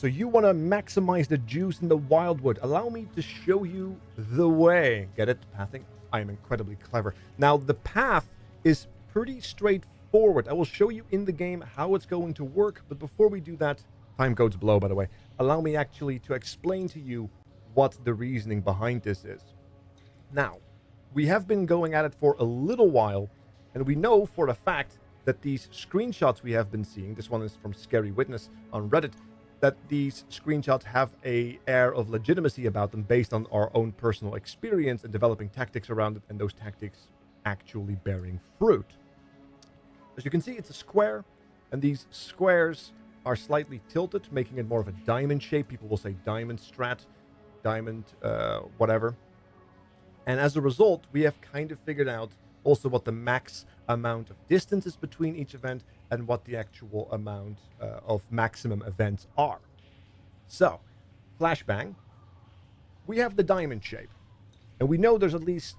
So you want to maximize the juice in the Wildwood. Allow me to show you the way. Get it? Pathing? I am incredibly clever. Now, the path is pretty straightforward. I will show you in the game how it's going to work. But before we do that, time codes below, by the way. Allow me actually to explain to you what the reasoning behind this is. Now, we have been going at it for a little while, and we know for a fact that these screenshots we have been seeing, this one is from Scary Witness on Reddit, that these screenshots have a air of legitimacy about them based on our own personal experience and developing tactics around it, and those tactics actually bearing fruit. As you can see, it's a square, and these squares are slightly tilted, making it more of a diamond shape. People will say diamond strat, diamond whatever. And as a result, we have kind of figured out also what the max amount of distance is between each event and what the actual amount of maximum events are. So, flashbang, we have the diamond shape, and we know there's at least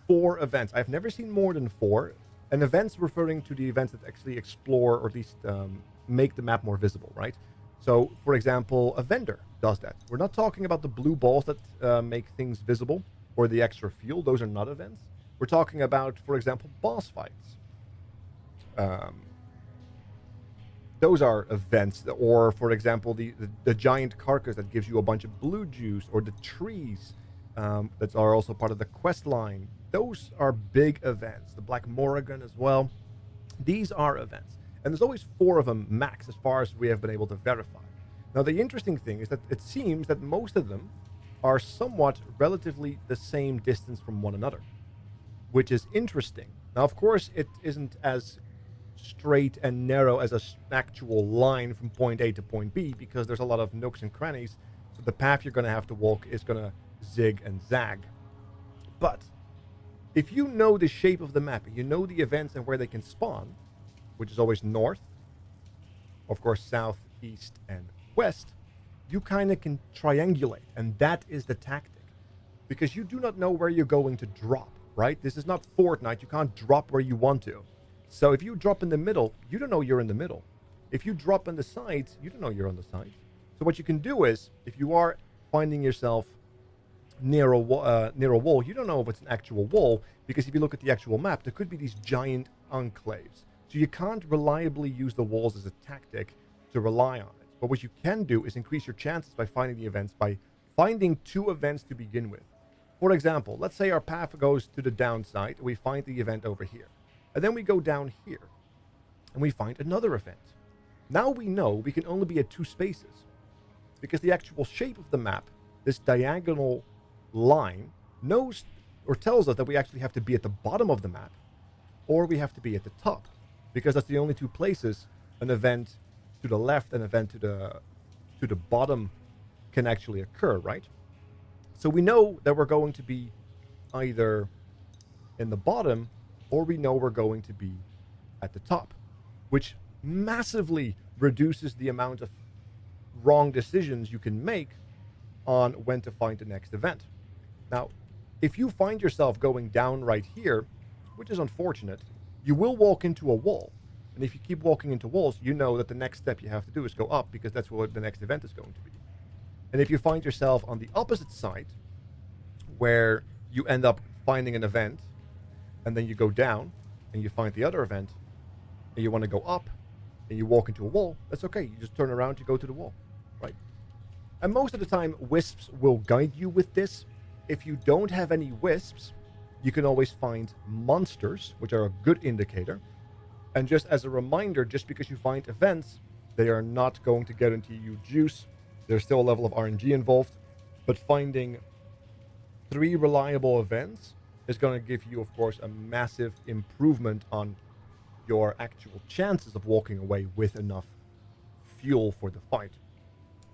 4 events. I've never seen more than 4, and events referring to the events that actually explore or at least make the map more visible, right? So, for example, a vendor does that. We're not talking about the blue balls that make things visible or the extra fuel. Those are not events. We're talking about, for example, boss fights. Those are events. Or, for example, the giant carcass that gives you a bunch of blue juice, or the trees that are also part of the quest line. Those are big events. The Black Morrigan as well. These are events. And there's always 4 of them max as far as we have been able to verify. Now, the interesting thing is that it seems that most of them are somewhat relatively the same distance from one another, which is interesting. Now, of course, it isn't as straight and narrow as an actual line from point A to point B, because there's a lot of nooks and crannies, so the path you're going to have to walk is going to zig and zag. But if you know the shape of the map, and you know the events and where they can spawn, which is always north, of course, south, east, and west, you kind of can triangulate, and that is the tactic, because you do not know where you're going to drop, right? This is not Fortnite. You can't drop where you want to. So if you drop in the middle, you don't know you're in the middle. If you drop on the sides, you don't know you're on the sides. So what you can do is, if you are finding yourself near a wall, you don't know if it's an actual wall, because if you look at the actual map, there could be these giant enclaves. So you can't reliably use the walls as a tactic to rely on it. But what you can do is increase your chances by finding the events, by finding 2 events to begin with. For example, let's say our path goes to the downside, and we find the event over here. And then we go down here, and we find another event. Now we know we can only be at 2 spaces, because the actual shape of the map, this diagonal line, knows or tells us that we actually have to be at the bottom of the map, or we have to be at the top, because that's the only 2 places an event to the left and an event to the bottom can actually occur, right? So we know that we're going to be either in the bottom, or we know we're going to be at the top, which massively reduces the amount of wrong decisions you can make on when to find the next event. Now, if you find yourself going down right here, which is unfortunate, you will walk into a wall. And if you keep walking into walls, you know that the next step you have to do is go up, because that's what the next event is going to be. And if you find yourself on the opposite side, where you end up finding an event, and then you go down, and you find the other event, and you want to go up, and you walk into a wall, that's okay. You just turn around, you go to the wall, right? And most of the time, wisps will guide you with this. If you don't have any wisps, you can always find monsters, which are a good indicator. And just as a reminder, just because you find events, they are not going to guarantee you juice. There's still a level of RNG involved. But finding 3 reliable events is going to give you, of course, a massive improvement on your actual chances of walking away with enough fuel for the fight.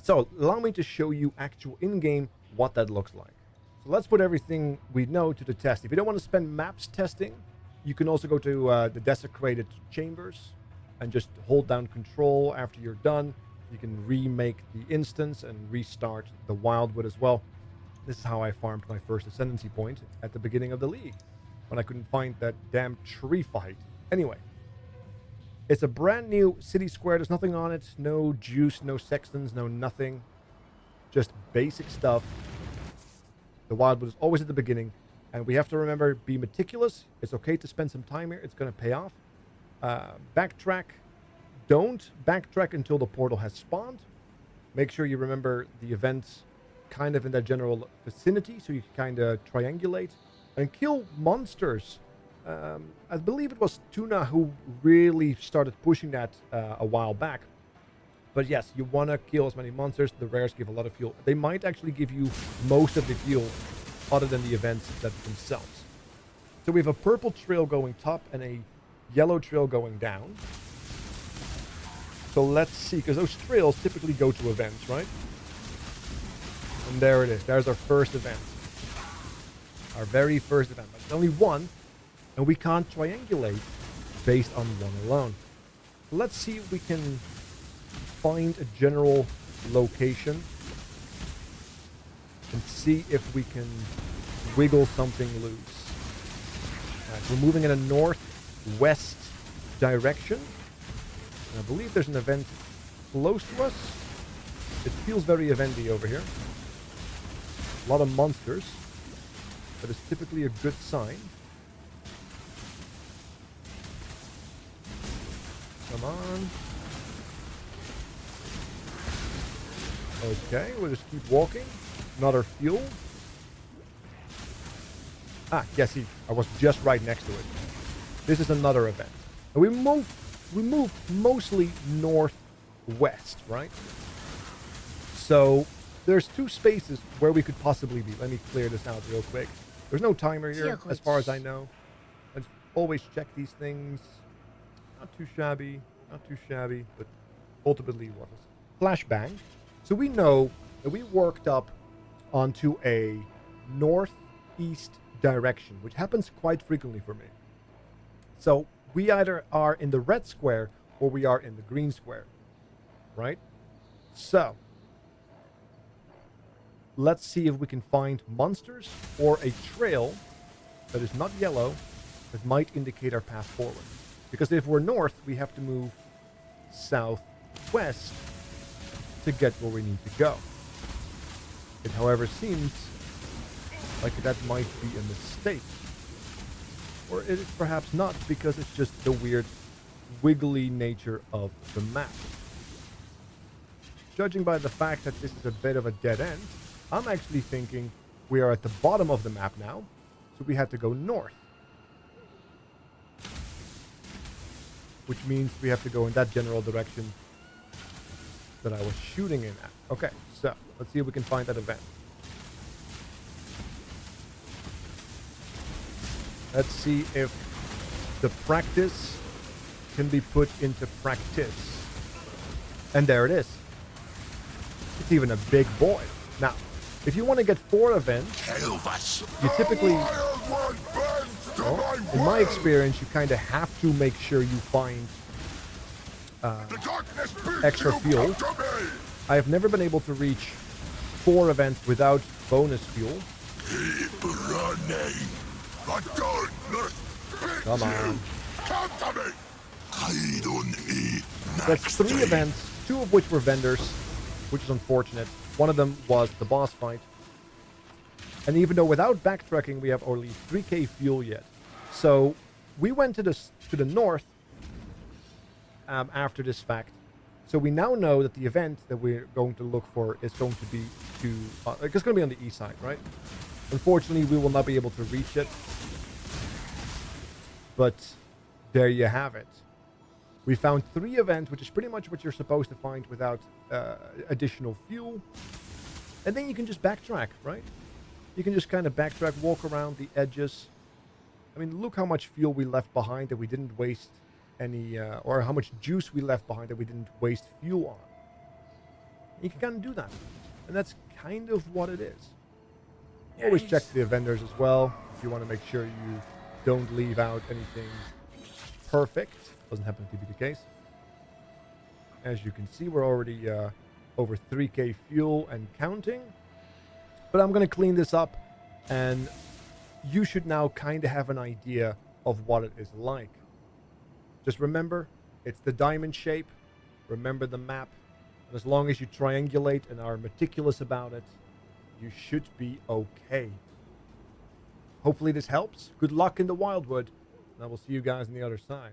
So allow me to show you actual in-game what that looks like. So let's put everything we know to the test. If you don't want to spend maps testing, you can also go to the desecrated chambers and just hold down control after you're done. You can remake the instance and restart the Wildwood as well. This is how I farmed my first ascendancy point at the beginning of the league, when I couldn't find that damn tree fight. Anyway, It's a brand new city square. There's nothing on it. No juice, no sextons, no nothing. Just basic stuff. The Wildwood is always at the beginning. And we have to remember, be meticulous. It's okay to spend some time here. It's going to pay off. Backtrack. Don't backtrack until the portal has spawned. Make sure you remember the events kind of in that general vicinity, so you can kind of triangulate and kill monsters. I believe it was Tuna who really started pushing that a while back. But yes, you want to kill as many monsters. The rares give a lot of fuel. They might actually give you most of the fuel other than the events themselves. So we have a purple trail going top and a yellow trail going down. So let's see, because those trails typically go to events, right? And there it is. There's our first event. Our very first event. But there's only one, and we can't triangulate based on one alone. So let's see if we can find a general location and see if we can wiggle something loose. All right, we're moving in a northwest direction. And I believe there's an event close to us. It feels very eventy over here. A lot of monsters. That is typically a good sign. Come on. Okay, we'll just keep walking. Another fuel. Ah, yeah, see, I was just right next to it. This is another event. And we move mostly northwest, right? So there's two spaces where we could possibly be. Let me clear this out real quick. There's no timer here, as far as I know. Let's always check these things. Not too shabby, but ultimately what is flashbang. So we know that we worked up onto a northeast direction, which happens quite frequently for me. So we either are in the red square or we are in the green square, right? So let's see if we can find monsters or a trail that is not yellow that might indicate our path forward. Because if we're north, we have to move southwest to get where we need to go. It, however, seems like that might be a mistake. Or it is perhaps not, because it's just the weird, wiggly nature of the map. Judging by the fact that this is a bit of a dead end, I'm actually thinking we are at the bottom of the map now, so we had to go north. Which means we have to go in that general direction that I was shooting in at. Okay, so let's see if we can find that event. Let's see if the practice can be put into practice. And there it is. It's even a big boy. Now, if you want to get 4 events, you typically, well, in my experience, you kind of have to make sure you find extra fuel. I have never been able to reach 4 events without bonus fuel. Keep running. Come on. That's That's 3 events, 2 of which were vendors, which is unfortunate. One of them was the boss fight. And even though without backtracking we have only 3k fuel yet. So we went to the north after this fact. So we now know that the event that we're going to look for is going to be it's going to be on the east side, right? Unfortunately, we will not be able to reach it. But there you have it. We found 3 events, which is pretty much what you're supposed to find without additional fuel. And then you can just backtrack, right? You can just kind of backtrack, walk around the edges. I mean, look how much fuel we left behind that we didn't waste any, or how much juice we left behind that we didn't waste fuel on. You can kind of do that. And that's kind of what it is. Always check the vendors as well, if you want to make sure you don't leave out anything perfect. Doesn't happen to be the case. As you can see, we're already over 3k fuel and counting. But I'm going to clean this up, and you should now kind of have an idea of what it is like. Just remember, It's the diamond shape. Remember the map. And as long as you triangulate and are meticulous about it, you should be okay. Hopefully this helps. Good luck in the Wildwood. And I will see you guys on the other side.